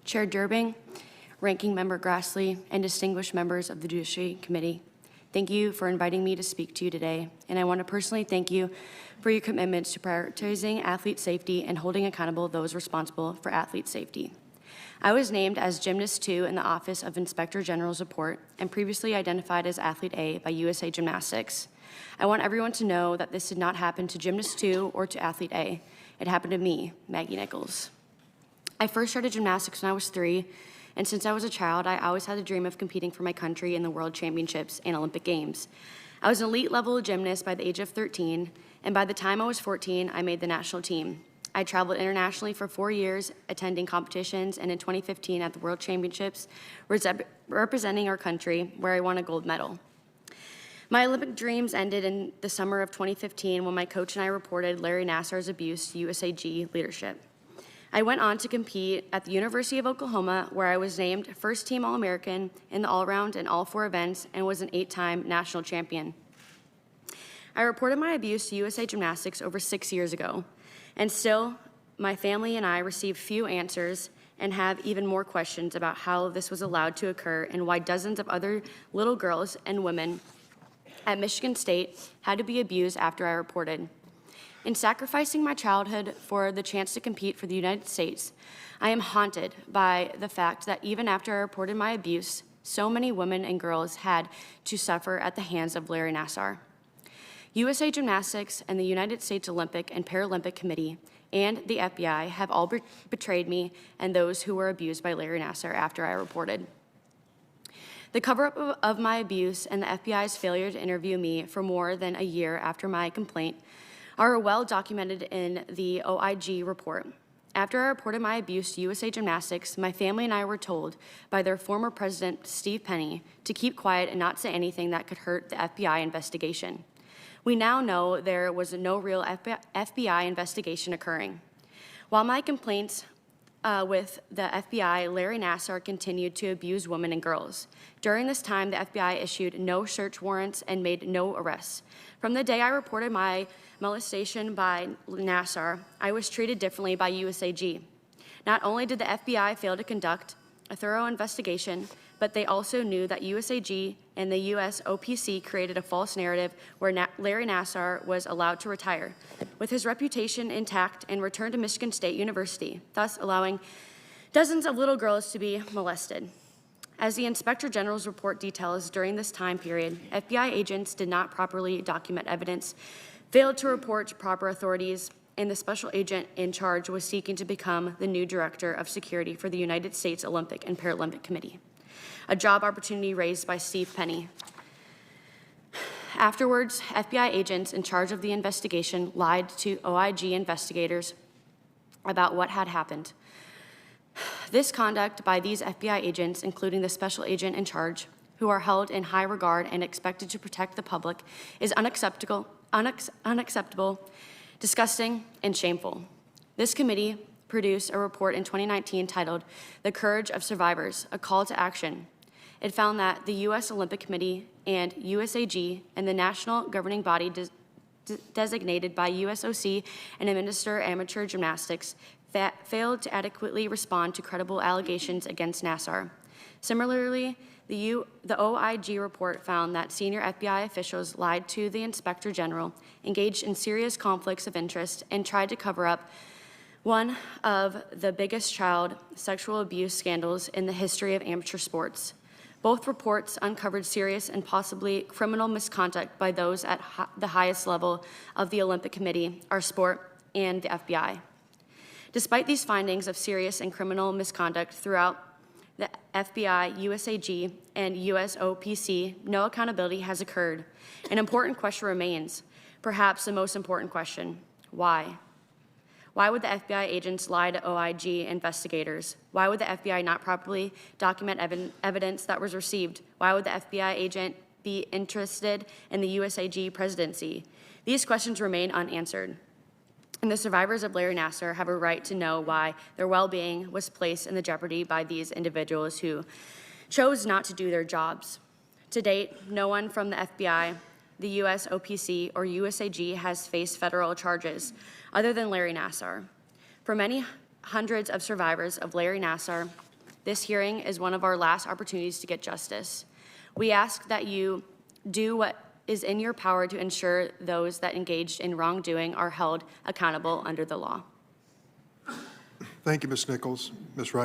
Chair Durbing, Ranking Member Grassley, and distinguished members of the Judiciary Committee, thank you for inviting me to speak to you today, and I want to personally thank you for your commitments to prioritizing athlete safety and holding accountable those responsible for athlete safety. I was named as Gymnast 2 in the Office of Inspector General's report and previously identified as Athlete A by USA Gymnastics. I want everyone to know that this did not happen to Gymnast 2 or to Athlete A. It happened to me, Maggie Nichols. I first started gymnastics when I was 3, and since I was a child, I always had a dream of competing for my country in the World Championships and Olympic Games. I was an elite-level gymnast by the age of 13, and by the time I was 14, I made the national team. I traveled internationally for 4 years, attending competitions, and in 2015 at the World Championships, representing our country, where I won a gold medal. My Olympic dreams ended in the summer of 2015 when my coach and I reported Larry Nassar's abuse to USAG leadership. I went on to compete at the University of Oklahoma, where I was named first-team All-American in the all-around and all 4 events and was an 8-time national champion. I reported my abuse to USA Gymnastics over 6 years ago, and still, my family and I received few answers and have even more questions about how this was allowed to occur and why dozens of other little girls and women at Michigan State had to be abused after I reported. In sacrificing my childhood for the chance to compete for the United States, I am haunted by the fact that even after I reported my abuse, so many women and girls had to suffer at the hands of Larry Nassar. USA Gymnastics and the United States Olympic and Paralympic Committee and the FBI have all betrayed me and those who were abused by Larry Nassar after I reported. The cover-up of my abuse and the FBI's failure to interview me for more than a year after my complaint are well documented in the OIG report. After I reported my abuse to USA Gymnastics, my family and I were told by their former president, Steve Penny, to keep quiet and not say anything that could hurt the FBI investigation. We now know there was no real FBI investigation occurring. While my complaints with the FBI, Larry Nassar continued to abuse women and girls. During this time, the FBI issued no search warrants and made no arrests. From the day I reported my molestation by Nassar, I was treated differently by USAG. Not only did the FBI fail to conduct a thorough investigation, but they also knew that USAG and the US OPC created a false narrative where Larry Nassar was allowed to retire, with his reputation intact and return to Michigan State University, thus allowing dozens of little girls to be molested. As the Inspector General's report details, during this time period, FBI agents did not properly document evidence, failed to report to proper authorities, and the special agent in charge was seeking to become the new director of security for the United States Olympic and Paralympic Committee, a job opportunity raised by Steve Penny. Afterwards, FBI agents in charge of the investigation lied to OIG investigators about what had happened. This conduct by these FBI agents, including the special agent in charge, who are held in high regard and expected to protect the public, is unacceptable, disgusting, and shameful. This committee produced a report in 2019 titled "The Courage of Survivors, A Call to Action." It found that the U.S. Olympic Committee and USAG and the national governing body designated by USOC and administer amateur gymnastics failed to adequately respond to credible allegations against Nassar. Similarly, the OIG report found that senior FBI officials lied to the Inspector General, engaged in serious conflicts of interest, and tried to cover up one of the biggest child sexual abuse scandals in the history of amateur sports. Both reports uncovered serious and possibly criminal misconduct by those at the highest level of the Olympic Committee, our sport, and the FBI. Despite these findings of serious and criminal misconduct throughout the FBI, USAG, and USOPC, no accountability has occurred. An important question remains, perhaps the most important question: why? Why would the FBI agents lie to OIG investigators? Why would the FBI not properly document evidence that was received? Why would the FBI agent be interested in the USAG presidency? These questions remain unanswered. And the survivors of Larry Nassar have a right to know why their well-being was placed in the jeopardy by these individuals who chose not to do their jobs. To date, no one from the FBI, the US OPC, or USAG has faced federal charges other than Larry Nassar. For many hundreds of survivors of Larry Nassar, This hearing is one of our last opportunities to get justice. We ask that you do what is in your power to ensure those that engaged in wrongdoing are held accountable under the law. Thank you, Ms. Nichols. Ms. Wright.